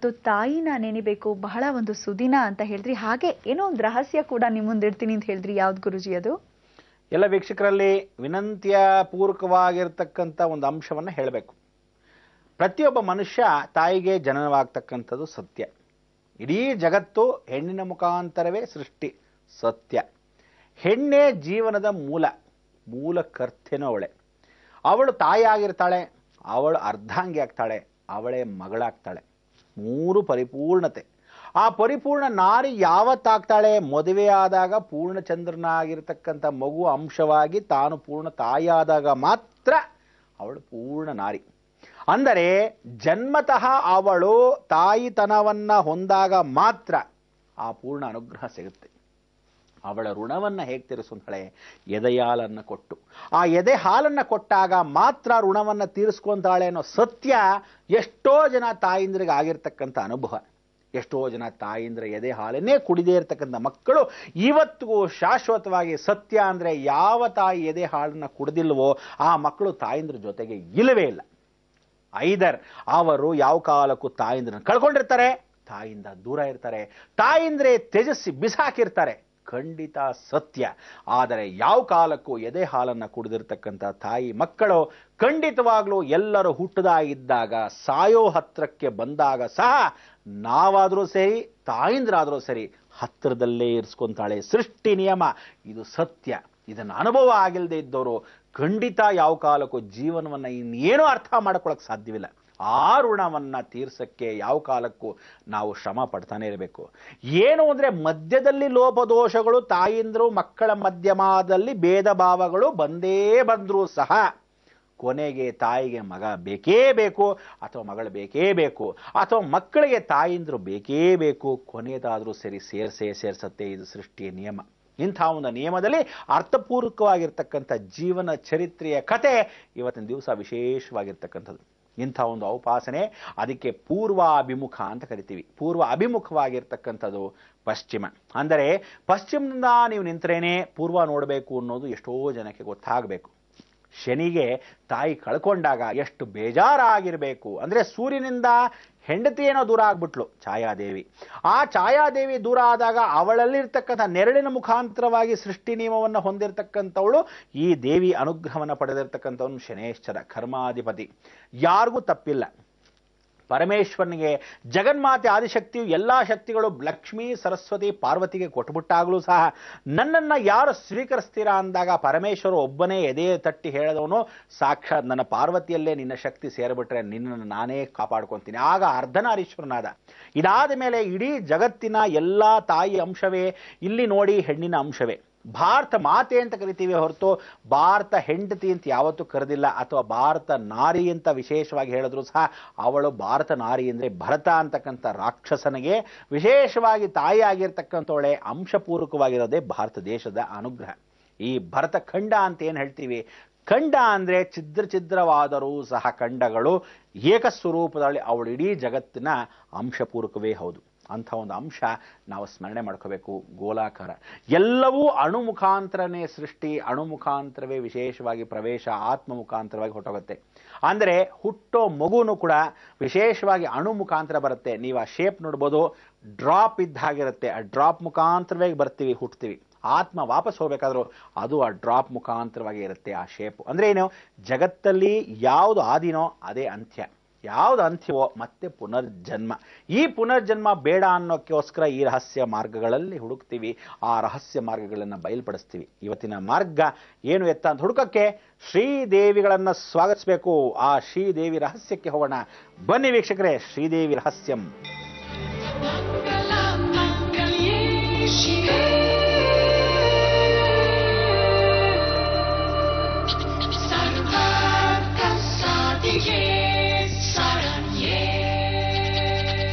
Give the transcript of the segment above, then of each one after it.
ಇವತ್ತು ತಾಯಿನ ನೆನಿಬೇಕು, ಬಹಳ ಒಂದು ಸುದಿನ ಅಂತ ಹೇಳಿದ್ರಿ. ಹಾಗೆ ಏನೋ ಒಂದು ರಹಸ್ಯ ಕೂಡ ನಿಮ್ಮ ಮುಂದೆ ಇಡ್ತೀನಿ ಅಂತ ಹೇಳಿದ್ರಿ. ಯಾವ್ದು ಗುರುಜಿ ಅದು? ಎಲ್ಲ ವೀಕ್ಷಕರಲ್ಲಿ ವಿನಂತಿಯ ಪೂರ್ವಕವಾಗಿರ್ತಕ್ಕಂಥ ಒಂದು ಅಂಶವನ್ನು ಹೇಳಬೇಕು. ಪ್ರತಿಯೊಬ್ಬ ಮನುಷ್ಯ ತಾಯಿಗೆ ಜನನವಾಗ್ತಕ್ಕಂಥದ್ದು ಸತ್ಯ. ಇಡೀ ಜಗತ್ತು ಹೆಣ್ಣಿನ ಮುಖಾಂತರವೇ ಸೃಷ್ಟಿ, ಸತ್ಯ. ಹೆಣ್ಣೆ ಜೀವನದ ಮೂಲ ಕರ್ತೇನೋ ಅವಳೆ. ಅವಳು ತಾಯಿ ಆಗಿರ್ತಾಳೆ, ಅವಳು ಅರ್ಧಾಂಗಿ ಆಗ್ತಾಳೆ, ಅವಳೇ ಮಗಳಾಗ್ತಾಳೆ. 3 ಪರಿಪೂರ್ಣತೆ. ಆ ಪರಿಪೂರ್ಣ ನಾರಿ ಯಾವತ್ತಾಗ್ತಾಳೆ? ಮದುವೆಯಾದಾಗ ಪೂರ್ಣಚಂದ್ರನಾಗಿರ್ತಕ್ಕಂಥ ಮಗು ಅಂಶವಾಗಿ ತಾನು ಪೂರ್ಣ ತಾಯಿಯಾದಾಗ ಮಾತ್ರ ಅವಳು ಪೂರ್ಣ ನಾರಿ. ಅಂದರೆ ಜನ್ಮತಃ ಅವಳು ತಾಯಿತನವನ್ನ ಹೊಂದಾಗ ಮಾತ್ರ ಆ ಪೂರ್ಣ ಅನುಗ್ರಹ ಸಿಗುತ್ತೆ. ಅವಳ ಋಣವನ್ನು ಹೇಗೆ ತೀರಿಸುತ್ತಾಳೆ? ಎದೆ ಹಾಲನ್ನು ಕೊಟ್ಟು. ಆ ಎದೆ ಹಾಲನ್ನು ಕೊಟ್ಟಾಗ ಮಾತ್ರ ಋಣವನ್ನು ತೀರಿಸ್ಕೊಂತಾಳೆ ಅನ್ನೋ ಸತ್ಯ ಎಷ್ಟೋ ಜನ ತಾಯಿಂದ್ರಿಗೆ ಆಗಿರ್ತಕ್ಕಂಥ ಅನುಭವ. ಎಷ್ಟೋ ಜನ ತಾಯಿಂದ್ರ ಎದೆ ಹಾಲನ್ನೇ ಕುಡಿದೇ ಇರತಕ್ಕಂಥ ಮಕ್ಕಳು ಇವತ್ತಿಗೂ ಶಾಶ್ವತವಾಗಿ ಸತ್ಯ ಅಂದರೆ ಯಾವ ತಾಯಿ ಎದೆ ಹಾಲನ್ನು ಕುಡಿದಿಲ್ವೋ ಆ ಮಕ್ಕಳು ತಾಯಿಂದ್ರ ಜೊತೆಗೆ ಇಲ್ಲವೇ ಇಲ್ಲ. ಐದರ್ ಅವರು ಯಾವ ಕಾಲಕ್ಕೂ ತಾಯಿಂದ್ರನ್ನು ಕಳ್ಕೊಂಡಿರ್ತಾರೆ, ತಾಯಿಂದ ದೂರ ಇರ್ತಾರೆ, ತಾಯಿಂದ್ರೆ ತ್ಯಜಿಸಿ ಬಿಸಾಕಿರ್ತಾರೆ. ಖಂಡಿತ ಸತ್ಯ. ಆದರೆ ಯಾವ ಕಾಲಕ್ಕೂ ಎದೆ ಹಾಲನ್ನು ಕುಡಿದಿರ್ತಕ್ಕಂಥ ತಾಯಿ ಮಕ್ಕಳು ಖಂಡಿತವಾಗ್ಲೂ ಎಲ್ಲರೂ ಹುಟ್ಟದಾಗಿದ್ದಾಗ ಸಾಯೋ ಹತ್ರಕ್ಕೆ ಬಂದಾಗ ಸಹ ನಾವಾದರೂ ಸರಿ, ತಾಯಿಂದ್ರಾದರೂ ಸರಿ ಹತ್ತಿರದಲ್ಲೇ ಇರಿಸ್ಕೊಂತಾಳೆ. ಸೃಷ್ಟಿ ನಿಯಮ ಇದು ಸತ್ಯ. ಇದನ್ನು ಅನುಭವ ಆಗಿಲ್ಲದೆ ಇದ್ದವರು ಖಂಡಿತ ಯಾವ ಕಾಲಕ್ಕೂ ಜೀವನವನ್ನು ಇನ್ನೇನೂ ಅರ್ಥ ಮಾಡ್ಕೊಳಕ್ಕೆ ಸಾಧ್ಯವಿಲ್ಲ. ಆ ಋಣವನ್ನು ತೀರ್ಸಕ್ಕೆ ಯಾವ ಕಾಲಕ್ಕೂ ನಾವು ಶ್ರಮ ಪಡ್ತಾನೆ ಇರಬೇಕು. ಏನು ಅಂದರೆ ಮಧ್ಯದಲ್ಲಿ ಲೋಪದೋಷಗಳು, ತಾಯಿಂದರು ಮಕ್ಕಳ ಮಧ್ಯಮದಲ್ಲಿ ಭೇದ ಭಾವಗಳು ಬಂದರೂ ಸಹ ಕೊನೆಗೆ ತಾಯಿಗೆ ಮಗ ಬೇಕೇ ಬೇಕು, ಅಥವಾ ಮಗಳು ಬೇಕೇ ಬೇಕು, ಅಥವಾ ಮಕ್ಕಳಿಗೆ ತಾಯಿಂದರು ಬೇಕೇ ಬೇಕು. ಕೊನೆಯದಾದರೂ ಸರಿ ಸೇರ್ಸತ್ತೆ. ಇದು ಸೃಷ್ಟಿಯ ನಿಯಮ. ಇಂಥ ಒಂದು ನಿಯಮದಲ್ಲಿ ಅರ್ಥಪೂರ್ವಕವಾಗಿರ್ತಕ್ಕಂಥ ಜೀವನ ಚರಿತ್ರೆಯ ಕತೆ ಇವತ್ತಿನ ದಿವಸ ವಿಶೇಷವಾಗಿರ್ತಕ್ಕಂಥದ್ದು. ಇಂಥ ಒಂದು ಔಪಾಸನೆ, ಅದಕ್ಕೆ ಪೂರ್ವ ಅಭಿಮುಖ ಅಂತ ಕರಿತೀವಿ. ಪೂರ್ವ ಅಭಿಮುಖವಾಗಿರ್ತಕ್ಕಂಥದ್ದು ಪಶ್ಚಿಮ. ಅಂದರೆ ಪಶ್ಚಿಮದಿಂದ ನೀವು ನಿಂತರೇನೆ ಪೂರ್ವ ನೋಡಬೇಕು ಅನ್ನೋದು ಎಷ್ಟೋ ಜನಕ್ಕೆ ಗೊತ್ತಾಗಬೇಕು. ಶನಿಗೆ ತಾಯಿ ಕಳ್ಕೊಂಡಾಗ ಎಷ್ಟು ಬೇಜಾರಾಗಿರಬೇಕು ಅಂದರೆ, ಸೂರ್ಯನಿಂದ ಹೆಂಡತಿ ಏನೋ ದೂರ ಆಗ್ಬಿಟ್ಲು ಛಾಯಾದೇವಿ. ಆ ಛಾಯಾದೇವಿ ದೂರ ಆದಾಗ ಅವಳಲ್ಲಿರ್ತಕ್ಕಂಥ ನೆರಳಿನ ಮುಖಾಂತರವಾಗಿ ಸೃಷ್ಟಿ ನಿಯಮವನ್ನು ಹೊಂದಿರತಕ್ಕಂಥವಳು ಈ ದೇವಿ ಅನುಗ್ರಹವನ್ನು ಪಡೆದಿರ್ತಕ್ಕಂಥವನು ಶನೇಶ್ವರ ಕರ್ಮಾಧಿಪತಿ. ಯಾರಿಗೂ ತಪ್ಪಿಲ್ಲ. ಪರಮೇಶ್ವರನಿಗೆ ಜಗನ್ಮಾತೆ ಆದಿಶಕ್ತಿಯು ಎಲ್ಲ ಶಕ್ತಿಗಳು ಲಕ್ಷ್ಮೀ ಸರಸ್ವತಿ ಪಾರ್ವತಿಗೆ ಕೊಟ್ಬಿಟ್ಟಾಗಲೂ ಸಹ ನನ್ನನ್ನು ಯಾರು ಸ್ವೀಕರಿಸ್ತೀರಾ ಅಂದಾಗ ಪರಮೇಶ್ವರ ಒಬ್ಬನೇ ಎದೆ ತಟ್ಟಿ ಹೇಳಿದವನು, ಸಾಕ್ಷಾತ್ ನನ್ನ ಪಾರ್ವತಿಯಲ್ಲೇ ನಿನ್ನ ಶಕ್ತಿ ಸೇರಿಬಿಟ್ರೆ ನಿನ್ನನ್ನು ನಾನೇ ಕಾಪಾಡ್ಕೊತೀನಿ. ಆಗ ಅರ್ಧನಾರೀಶ್ವರನಾದ. ಇದಾದ ಮೇಲೆ ಇಡೀ ಜಗತ್ತಿನ ಎಲ್ಲ ತಾಯಿ ಅಂಶವೇ ಇಲ್ಲಿ ನೋಡಿ ಹೆಣ್ಣಿನ ಅಂಶವೇ. ಭಾರತ ಮಾತೆ ಅಂತ ಕರಿತೀವಿ ಹೊರತು ಭಾರತ ಹೆಂಡತಿ ಅಂತ ಯಾವತ್ತೂ ಕರೆದಿಲ್ಲ, ಅಥವಾ ಭಾರತ ನಾರಿ ಅಂತ ವಿಶೇಷವಾಗಿ ಹೇಳಿದ್ರು ಸಹ ಅವಳು ಭಾರತ ನಾರಿ ಅಂದರೆ ಭರತ ಅಂತಕ್ಕಂಥ ರಾಕ್ಷಸನಿಗೆ ವಿಶೇಷವಾಗಿ ತಾಯಿ ಆಗಿರ್ತಕ್ಕಂಥವಳೆ ಅಂಶಪೂರ್ವಕವಾಗಿರೋದೇ ಭಾರತ ದೇಶದ ಅನುಗ್ರಹ. ಈ ಭರತ ಖಂಡ ಅಂತ ಏನು ಹೇಳ್ತೀವಿ, ಖಂಡ ಅಂದರೆ ಛಿದ್ರವಾದರೂ ಸಹ ಖಂಡಗಳು ಏಕಸ್ವರೂಪದಲ್ಲಿ ಅವಳು ಇಡೀ ಜಗತ್ತಿನ ಅಂಶಪೂರ್ವಕವೇ ಹೌದು. ಅಂಥ ಒಂದು ಅಂಶ ನಾವು ಸ್ಮರಣೆ ಮಾಡ್ಕೋಬೇಕು. ಗೋಲಾಕಾರ ಎಲ್ಲವೂ ಅಣು ಮುಖಾಂತರನೇ ಸೃಷ್ಟಿ, ಅಣು ಮುಖಾಂತರವೇ ವಿಶೇಷವಾಗಿ ಪ್ರವೇಶ, ಆತ್ಮ ಮುಖಾಂತರವಾಗಿ ಹೊರಟೋಗುತ್ತೆ. ಅಂದರೆ ಹುಟ್ಟೋ ಮಗುನು ಕೂಡ ವಿಶೇಷವಾಗಿ ಅಣು ಮುಖಾಂತರ ಬರುತ್ತೆ. ನೀವು ಆ ಶೇಪ್ ನೋಡ್ಬೋದು, ಡ್ರಾಪ್ ಇದ್ದಾಗಿರುತ್ತೆ. ಆ ಡ್ರಾಪ್ ಮುಖಾಂತರವೇ ಬರ್ತೀವಿ, ಹುಟ್ತೀವಿ. ಆತ್ಮ ವಾಪಸ್ ಹೋಗ್ಬೇಕಾದ್ರೂ ಅದು ಆ ಡ್ರಾಪ್ ಮುಖಾಂತರವಾಗಿ ಇರುತ್ತೆ ಆ ಶೇಪು. ಅಂದರೆ ಏನು, ಜಗತ್ತಲ್ಲಿ ಯಾವುದು ಆದಿನೋ ಅದೇ ಅಂತ್ಯ, ಯಾವುದು ಅಂತ್ಯವೋ ಮತ್ತೆ ಪುನರ್ಜನ್ಮ. ಈ ಪುನರ್ಜನ್ಮ ಬೇಡ ಅನ್ನೋಕ್ಕೋಸ್ಕರ ಈ ರಹಸ್ಯ ಮಾರ್ಗಗಳಲ್ಲಿ ಹುಡುಕ್ತೀವಿ. ಆ ರಹಸ್ಯ ಮಾರ್ಗಗಳನ್ನು ಬಯಲ್ಪಡಿಸ್ತೀವಿ. ಇವತ್ತಿನ ಮಾರ್ಗ ಏನು ಎತ್ತ ಅಂತ ಹುಡುಕಕ್ಕೆ ಶ್ರೀದೇವಿಗಳನ್ನು ಸ್ವಾಗತಿಸಬೇಕು. ಆ ಶ್ರೀದೇವಿ ರಹಸ್ಯಕ್ಕೆ ಹೋಗೋಣ. ಬನ್ನಿ ವೀಕ್ಷಕರೇ, ಶ್ರೀದೇವಿ ರಹಸ್ಯಂ.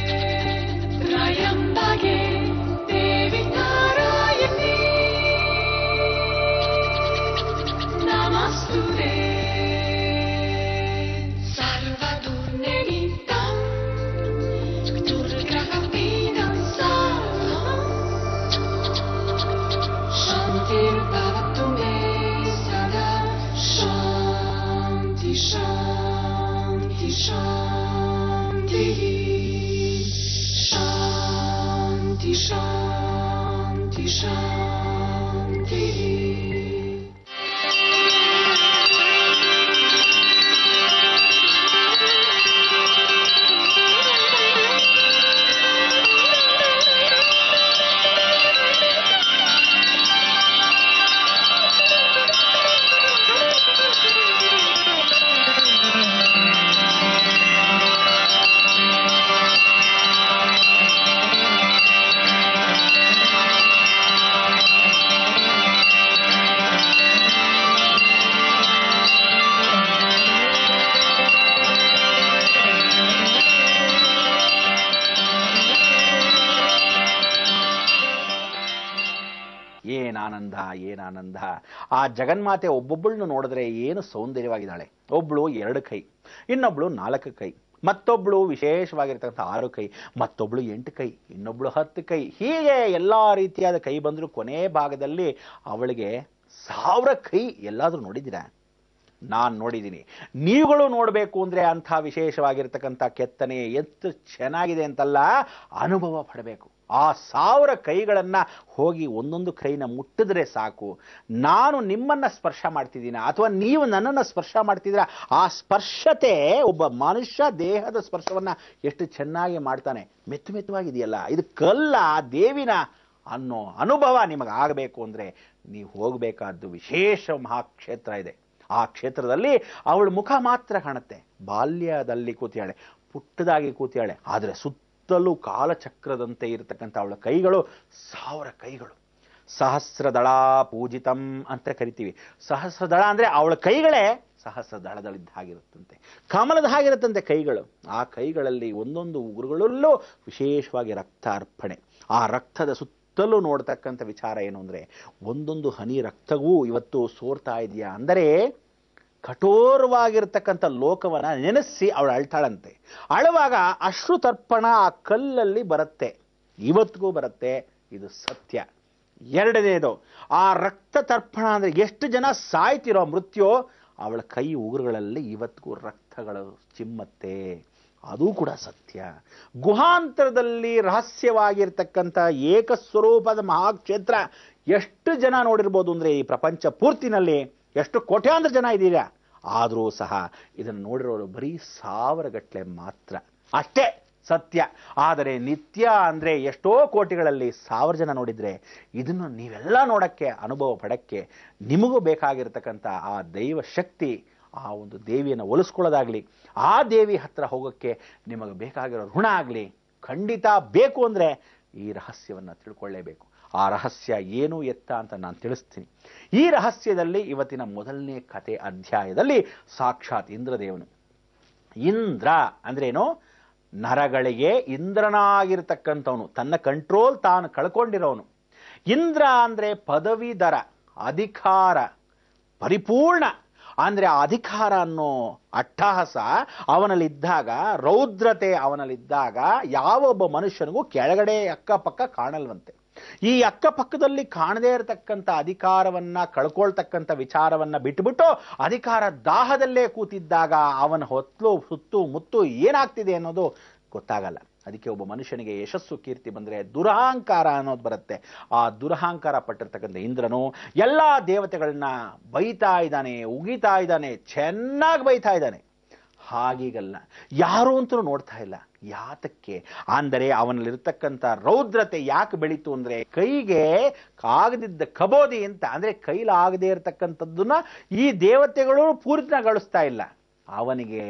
Durga Kapina ಏನಾನಂದ ಏನಾನಂದ. ಆ ಜಗನ್ಮಾತೆ ಒಬ್ಬೊಬ್ಬಳನ್ನು ನೋಡಿದ್ರೆ ಏನು ಸೌಂದರ್ಯವಾಗಿದ್ದಾಳೆ. ಒಬ್ಳು 2 ಕೈ, ಇನ್ನೊಬ್ಳು 4 ಕೈ, ಮತ್ತೊಬ್ಳು ವಿಶೇಷವಾಗಿರ್ತಕ್ಕಂಥ 6 ಕೈ, ಮತ್ತೊಬ್ಳು 8 ಕೈ, ಇನ್ನೊಬ್ಳು 10 ಕೈ. ಹೀಗೆ ಎಲ್ಲ ರೀತಿಯಾದ ಕೈ ಬಂದರೂ ಕೊನೆ ಭಾಗದಲ್ಲಿ ಅವಳಿಗೆ 1000 ಕೈ. ಎಲ್ಲಾದ್ರೂ ನೋಡಿದ್ದೀರಾ? ನಾನು ನೋಡಿದ್ದೀನಿ. ನೀವುಗಳು ನೋಡಬೇಕು ಅಂದರೆ ಅಂಥ ವಿಶೇಷವಾಗಿರ್ತಕ್ಕಂಥ ಕೆತ್ತನೆ ಎಷ್ಟು ಚೆನ್ನಾಗಿದೆ ಅಂತಲ್ಲ, ಅನುಭವ ಪಡಬೇಕು. ಆ 1000 ಕೈಗಳನ್ನು ಹೋಗಿ ಒಂದೊಂದು ಕೈನ ಮುಟ್ಟಿದ್ರೆ ಸಾಕು. ನಾನು ನಿಮ್ಮನ್ನು ಸ್ಪರ್ಶ ಮಾಡ್ತಿದ್ದೀನ ಅಥವಾ ನೀವು ನನ್ನನ್ನು ಸ್ಪರ್ಶ ಮಾಡ್ತಿದ್ದೀರಾ, ಆ ಸ್ಪರ್ಶತೆ ಒಬ್ಬ ಮನುಷ್ಯ ದೇಹದ ಸ್ಪರ್ಶವನ್ನು ಎಷ್ಟು ಚೆನ್ನಾಗಿ ಮಾಡ್ತಾನೆ. ಮೆತ್ತು ಮೆತ್ತವಾಗಿದೆಯಲ್ಲ, ಇದು ಕಲ್ಲ ದೇವಿನ ಅನ್ನೋ ಅನುಭವ ನಿಮಗೆ ಆಗಬೇಕು ಅಂದರೆ ನೀವು ಹೋಗಬೇಕಾದ್ದು ವಿಶೇಷ ಮಹಾಕ್ಷೇತ್ರ ಇದೆ. ಆ ಕ್ಷೇತ್ರದಲ್ಲಿ ಅವಳ ಮುಖ ಮಾತ್ರ ಕಾಣುತ್ತೆ. ಬಾಲ್ಯದಲ್ಲಿ ಕೂತಿಯಾಳೆ, ಪುಟ್ಟದಾಗಿ ಕೂತಿಯಾಳೆ, ಆದರೆ ಸುತ್ತಲೂ ಕಾಲಚಕ್ರದಂತೆ ಇರತಕ್ಕಂಥ ಅವಳ ಕೈಗಳು 1000 ಕೈಗಳು. ಸಹಸ್ರದಳ ಪೂಜಿತಂ ಅಂತ ಕರಿತೀವಿ. ಸಹಸ್ರದಳ ಅಂದರೆ ಅವಳ ಕೈಗಳೇ ಸಹಸ್ರದಳದಲ್ಲಿದ್ದ ಹಾಗಿರುತ್ತಂತೆ, ಕಮಲದ ಹಾಗಿರುತ್ತಂತೆ ಕೈಗಳು. ಆ ಕೈಗಳಲ್ಲಿ ಒಂದೊಂದು ಉಗುರುಗಳಲ್ಲೂ ವಿಶೇಷವಾಗಿ ರಕ್ತ ಅರ್ಪಣೆ. ಆ ರಕ್ತದ ಸುತ್ತಲೂ ನೋಡ್ತಕ್ಕಂಥ ವಿಚಾರ ಏನು ಅಂದರೆ, ಒಂದೊಂದು ಹನಿ ರಕ್ತವೂ ಇವತ್ತು ಸೋರ್ತಾ ಇದೆಯಾ ಅಂದರೆ ಕಠೋರವಾಗಿರ್ತಕ್ಕಂಥ ಲೋಕವನ್ನ ನೆನೆಸಿ ಅವಳು ಅಳ್ತಾಳಂತೆ. ಅಳುವಾಗ ಅಶ್ರು ತರ್ಪಣ ಆ ಕಲ್ಲಲ್ಲಿ ಬರುತ್ತೆ, ಇವತ್ತಿಗೂ ಬರುತ್ತೆ. ಇದು ಸತ್ಯ. ಎರಡನೇದು, ಆ ರಕ್ತ ತರ್ಪಣ ಅಂದರೆ ಎಷ್ಟು ಜನ ಸಾಯ್ತಿರೋ ಮೃತ್ಯು, ಅವಳ ಕೈ ಉಗುರುಗಳಲ್ಲಿ ಇವತ್ತಿಗೂ ರಕ್ತಗಳು ಚಿಮ್ಮತ್ತೆ. ಅದು ಕೂಡ ಸತ್ಯ. ಗುಹಾಂತರದಲ್ಲಿ ರಹಸ್ಯವಾಗಿರ್ತಕ್ಕಂಥ ಏಕಸ್ವರೂಪದ ಮಹಾಕ್ಷೇತ್ರ ಎಷ್ಟು ಜನ ನೋಡಿರ್ಬೋದು ಅಂದರೆ, ಈ ಪ್ರಪಂಚ ಪೂರ್ತಿನಲ್ಲಿ ಎಷ್ಟು ಕೋಟ್ಯಾಂತರ ಜನ ಇದ್ದೀರಾ, ಆದರೂ ಸಹ ಇದನ್ನು ನೋಡಿರೋರು ಬರೀ 1000 ಗಟ್ಟಲೆ ಮಾತ್ರ. ಅಷ್ಟೇ ಸತ್ಯ. ಆದರೆ ನಿತ್ಯ ಅಂದರೆ ಎಷ್ಟೋ ಕೋಟಿಗಳಲ್ಲಿ 1000 ಜನ ನೋಡಿದರೆ, ಇದನ್ನು ನೀವೆಲ್ಲ ನೋಡಕ್ಕೆ, ಅನುಭವ ಪಡಕ್ಕೆ ನಿಮಗೂ ಬೇಕಾಗಿರ್ತಕ್ಕಂಥ ಆ ದೈವ ಶಕ್ತಿ, ಆ ಒಂದು ದೇವಿಯನ್ನು ಒಲಿಸ್ಕೊಳ್ಳೋದಾಗಲಿ, ಆ ದೇವಿ ಹತ್ರ ಹೋಗೋಕ್ಕೆ ನಿಮಗೆ ಬೇಕಾಗಿರೋ ಋಣ ಆಗಲಿ ಖಂಡಿತ ಬೇಕು ಅಂದರೆ ಈ ರಹಸ್ಯವನ್ನು ತಿಳ್ಕೊಳ್ಳೇಬೇಕು. ಆ ರಹಸ್ಯ ಏನು ಎತ್ತ ಅಂತ ನಾನು ತಿಳಿಸ್ತೀನಿ. ಈ ರಹಸ್ಯದಲ್ಲಿ ಇವತ್ತಿನ ಮೊದಲನೇ ಕತೆ ಅಧ್ಯಾಯದಲ್ಲಿ ಸಾಕ್ಷಾತ್ ಇಂದ್ರದೇವನು. ಇಂದ್ರ ಅಂದ್ರೇನು? ನರಗಳಿಗೆ ಇಂದ್ರನಾಗಿರ್ತಕ್ಕಂಥವನು, ತನ್ನ ಕಂಟ್ರೋಲ್ ತಾನು ಕಳ್ಕೊಂಡಿರೋನು. ಇಂದ್ರ ಅಂದರೆ ಪದವೀಧರ, ಅಧಿಕಾರ, ಪರಿಪೂರ್ಣ. ಅಂದರೆ ಆ ಅಧಿಕಾರ ಅನ್ನೋ ಅಟ್ಟಹಾಸ ಅವನಲ್ಲಿದ್ದಾಗ, ರೌದ್ರತೆ ಅವನಲ್ಲಿದ್ದಾಗ ಯಾವ ಒಬ್ಬ ಮನುಷ್ಯನಿಗೂ ಕೆಳಗಡೆ ಅಕ್ಕಪಕ್ಕ ಕಾಣಲ್ವಂತೆ. ಈ ಅಕ್ಕಪಕ್ಕದಲ್ಲಿ ಕಾಣದೇ ಇರತಕ್ಕಂಥ ಅಧಿಕಾರವನ್ನ ಕಳ್ಕೊಳ್ತಕ್ಕಂಥ ವಿಚಾರವನ್ನ ಬಿಟ್ಟುಬಿಟ್ಟು ಅಧಿಕಾರ ದಾಹದಲ್ಲೇ ಕೂತಿದ್ದಾಗ ಅವನ ಹೊತ್ತಲು ಸುತ್ತು ಮುತ್ತು ಏನಾಗ್ತಿದೆ ಅನ್ನೋದು ಗೊತ್ತಾಗಲ್ಲ. ಅದಕ್ಕೆ ಒಬ್ಬ ಮನುಷ್ಯನಿಗೆ ಯಶಸ್ಸು ಕೀರ್ತಿ ಬಂದರೆ ದುರಹಂಕಾರ ಅನ್ನೋದು ಬರುತ್ತೆ. ಆ ದುರಹಂಕಾರ ಪಟ್ಟಿರ್ತಕ್ಕಂಥ ಇಂದ್ರನು ಎಲ್ಲ ದೇವತೆಗಳನ್ನ ಬೈತಾ ಇದ್ದಾನೆ, ಉಗಿತಾ ಇದ್ದಾನೆ, ಚೆನ್ನಾಗಿ ಬೈತಾ ಇದ್ದಾನೆ. ಹಾಗೀಗಲ್ಲ, ಯಾರು ಅಂತಲೂ ನೋಡ್ತಾ ಇಲ್ಲ. ಯಾತಕ್ಕೆ ಅಂದರೆ ಅವನಲ್ಲಿರ್ತಕ್ಕಂಥ ರೌದ್ರತೆ ಯಾಕೆ ಬೆಳೀತು ಅಂದರೆ, ಕೈಗೆ ಆಗದಿದ್ದ ಕಬೋದಿ ಅಂತ, ಅಂದರೆ ಕೈಲಾಗದೇ ಇರತಕ್ಕಂಥದ್ದನ್ನ ಈ ದೇವತೆಗಳು ಪೂರ್ತಿಗೊಳಿಸ್ತಾ ಇಲ್ಲ. ಅವನಿಗೆ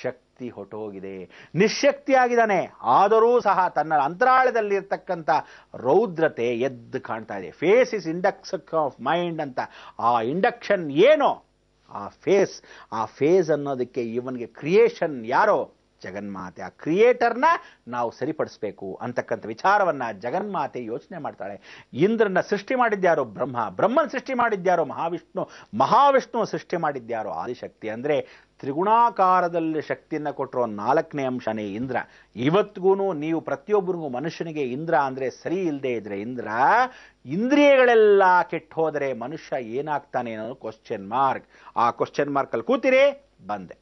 ಶಕ್ತಿ ಹೊಟ್ಟೋಗಿದೆ, ನಿಶಕ್ತಿಯಾಗಿದ್ದಾನೆ. ಆದರೂ ಸಹ ತನ್ನ ಅಂತರಾಳದಲ್ಲಿರ್ತಕ್ಕಂಥ ರೌದ್ರತೆ ಎದ್ದು ಕಾಣ್ತಾ ಇದೆ. ಫೇಸ್ ಇಸ್ ಇಂಡಕ್ಸ್ ಆಫ್ ಮೈಂಡ್ ಅಂತ. ಆ ಇಂಡಕ್ಷನ್ ಏನೋ ಆ ಫೇಸ್ ಅನ್ನೋದಕ್ಕೆ ಇವನಿಗೆ ಕ್ರಿಯೇಷನ್ ಯಾರೋ? ಜಗನ್ಮಾತೆ. ಆ ಕ್ರಿಯೇಟರ್ನ ನಾವು ಸರಿಪಡಿಸಬೇಕು ಅಂತಕ್ಕಂಥ ವಿಚಾರವನ್ನ ಜಗನ್ಮಾತೆ ಯೋಚನೆ ಮಾಡ್ತಾಳೆ. ಇಂದ್ರನ ಸೃಷ್ಟಿ ಮಾಡಿದ್ಯಾರೋ ಬ್ರಹ್ಮ, ಬ್ರಹ್ಮನ ಸೃಷ್ಟಿ ಮಾಡಿದ್ಯಾರೋ ಮಹಾವಿಷ್ಣು, ಮಹಾವಿಷ್ಣು ಸೃಷ್ಟಿ ಮಾಡಿದ್ಯಾರೋ ಆದಿಶಕ್ತಿ. ಅಂದರೆ ತ್ರಿಗುಣಾಕಾರದಲ್ಲಿ ಶಕ್ತಿಯನ್ನು ಕೊಟ್ಟಿರೋ 4ನೇ ಅಂಶನೇ ಇಂದ್ರ. ಇವತ್ತಿಗೂ ನೀವು ಪ್ರತಿಯೊಬ್ಬರಿಗೂ ಮನುಷ್ಯನಿಗೆ ಇಂದ್ರ ಅಂದರೆ ಸರಿ ಇಲ್ಲದೆ ಇದ್ರೆ, ಇಂದ್ರಿಯಗಳೆಲ್ಲ ಕೆಟ್ಟು ಹೋದರೆ ಮನುಷ್ಯ ಏನಾಗ್ತಾನೆ ಅನ್ನೋದು ಕ್ವಶ್ಚನ್ ಮಾರ್ಕ್. ಆ ಕ್ವಶ್ಚನ್ ಮಾರ್ಕಲ್ಲಿ ಕೂತಿರಿ, ಬಂದೆ.